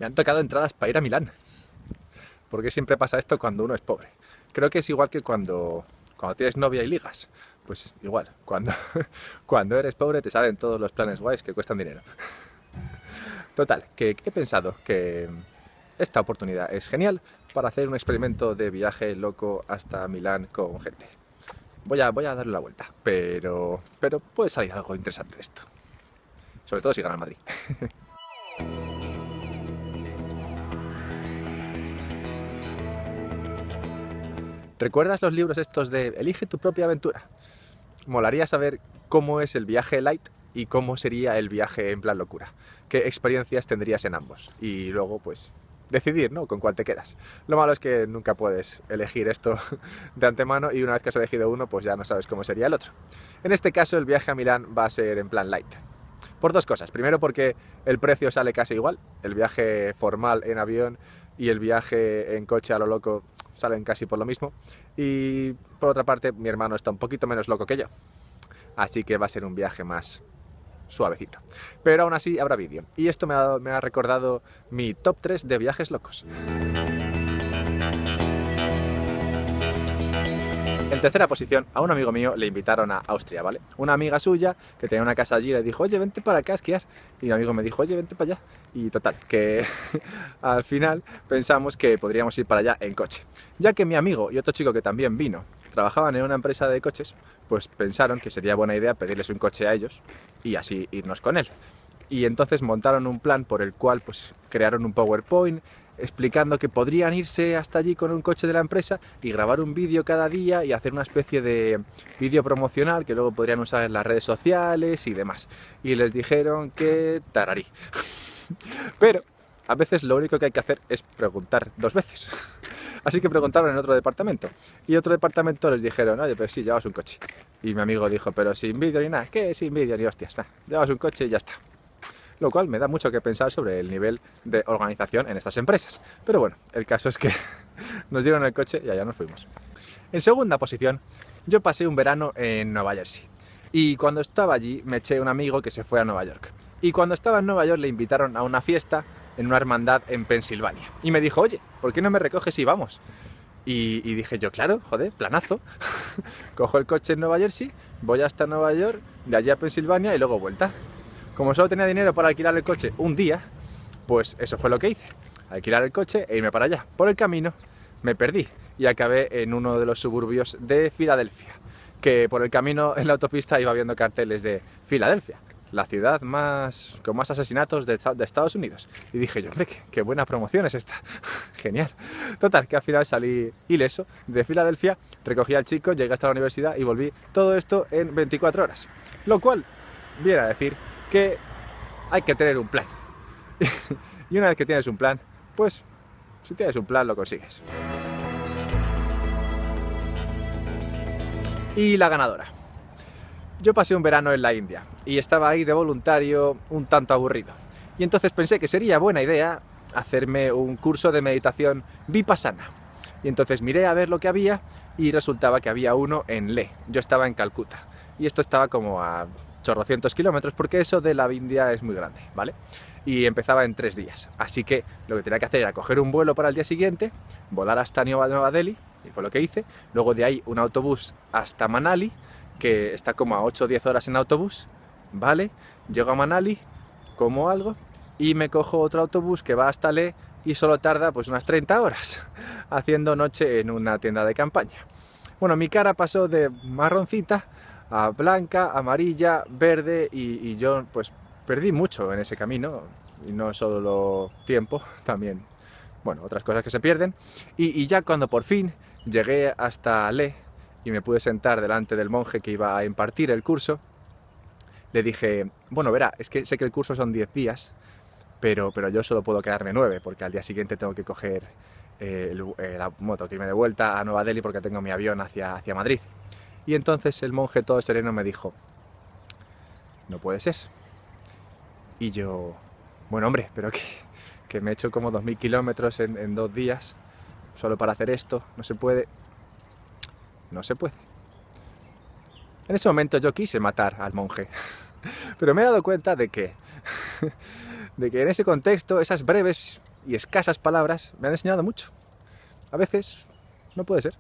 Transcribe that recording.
Me han tocado entradas para ir a Milán. Porque siempre pasa esto cuando uno es pobre. Creo que es igual que cuando tienes novia y ligas. Pues igual, cuando eres pobre te salen todos los planes guays que cuestan dinero. Total, que he pensado que esta oportunidad es genial para hacer un experimento de viaje loco hasta Milán con gente. Voy a darle la vuelta, pero puede salir algo interesante de esto. Sobre todo si gana el Madrid. ¿Recuerdas los libros estos de Elige tu propia aventura? Molaría saber cómo es el viaje light y cómo sería el viaje en plan locura. ¿Qué experiencias tendrías en ambos? Y luego, pues, decidir, ¿no? Con cuál te quedas. Lo malo es que nunca puedes elegir esto de antemano y una vez que has elegido uno, pues ya no sabes cómo sería el otro. En este caso, el viaje a Milán va a ser en plan light. Por dos cosas. Primero, porque el precio sale casi igual. El viaje formal en avión y el viaje en coche a lo loco salen casi por lo mismo. Y por otra parte, mi hermano está un poquito menos loco que yo. Así que va a ser un viaje más suavecito. Pero aún así habrá vídeo. Y esto me ha recordado mi top 3 de viajes locos. En tercera posición, a un amigo mío le invitaron a Austria, ¿vale? Una amiga suya que tenía una casa allí le dijo, oye, vente para acá a esquiar. Y mi amigo me dijo, oye, vente para allá. Y total, que al final pensamos que podríamos ir para allá en coche. Ya que mi amigo y otro chico que también vino trabajaban en una empresa de coches, pues pensaron que sería buena idea pedirles un coche a ellos y así irnos con él. Y entonces montaron un plan por el cual pues crearon un PowerPoint explicando que podrían irse hasta allí con un coche de la empresa y grabar un vídeo cada día y hacer una especie de vídeo promocional que luego podrían usar en las redes sociales y demás. Y les dijeron que tararí. Pero a veces lo único que hay que hacer es preguntar dos veces. Así que preguntaron en otro departamento. Y otro departamento les dijeron, oye, pues sí, llevas un coche. Y mi amigo dijo, pero sin vídeo ni nada. ¿Qué? Sin vídeo ni hostias, nada. Llevas un coche y ya está. Lo cual me da mucho que pensar sobre el nivel de organización en estas empresas. Pero bueno, el caso es que nos dieron el coche y allá nos fuimos. En segunda posición, yo pasé un verano en Nueva Jersey. Y cuando estaba allí me eché un amigo que se fue a Nueva York. Y cuando estaba en Nueva York le invitaron a una fiesta en una hermandad en Pensilvania. Y me dijo, oye, ¿por qué no me recoges y vamos? Y dije yo, claro, joder, planazo. Cojo el coche en Nueva Jersey, voy hasta Nueva York, de allí a Pensilvania y luego vuelta. Como solo tenía dinero para alquilar el coche un día, pues eso fue lo que hice. Alquilar el coche e irme para allá. Por el camino me perdí y acabé en uno de los suburbios de Filadelfia. Que por el camino en la autopista iba viendo carteles de Filadelfia, la ciudad con más asesinatos de Estados Unidos. Y dije yo, hombre, qué buena promoción es esta. Genial. Total, que al final salí ileso de Filadelfia, recogí al chico, llegué hasta la universidad y volví todo esto en 24 horas. Lo cual viene a decir que hay que tener un plan. Y una vez que tienes un plan, pues si tienes un plan lo consigues. Y la ganadora. Yo pasé un verano en la India y estaba ahí de voluntario un tanto aburrido. Y entonces pensé que sería buena idea hacerme un curso de meditación vipassana. Y entonces miré a ver lo que había y resultaba que había uno en Leh. Yo estaba en Calcuta y esto estaba como a chorrocientos kilómetros porque eso de la India es muy grande, ¿vale? Y empezaba en 3 días. Así que lo que tenía que hacer era coger un vuelo para el día siguiente, volar hasta Nueva Delhi, y fue lo que hice. Luego de ahí un autobús hasta Manali, que está como a 8 o 10 horas en autobús, ¿vale? Llego a Manali, como algo, y me cojo otro autobús que va hasta Leh y solo tarda pues unas 30 horas, haciendo noche en una tienda de campaña. Bueno, mi cara pasó de marroncita a blanca, amarilla, verde y yo pues perdí mucho en ese camino y no solo tiempo, también, bueno, otras cosas que se pierden y ya cuando por fin llegué hasta Leh y me pude sentar delante del monje que iba a impartir el curso, le dije, bueno, verá, es que sé que el curso son 10 días, pero yo solo puedo quedarme 9 porque al día siguiente tengo que coger la moto, que irme de vuelta a Nueva Delhi porque tengo mi avión hacia Madrid. Y entonces el monje todo sereno me dijo, no puede ser. Y yo, bueno hombre, pero que me he hecho como 2000 kilómetros en 2 días solo para hacer esto, no se puede. No se puede. En ese momento yo quise matar al monje, pero me he dado cuenta de que en ese contexto esas breves y escasas palabras me han enseñado mucho. A veces no puede ser.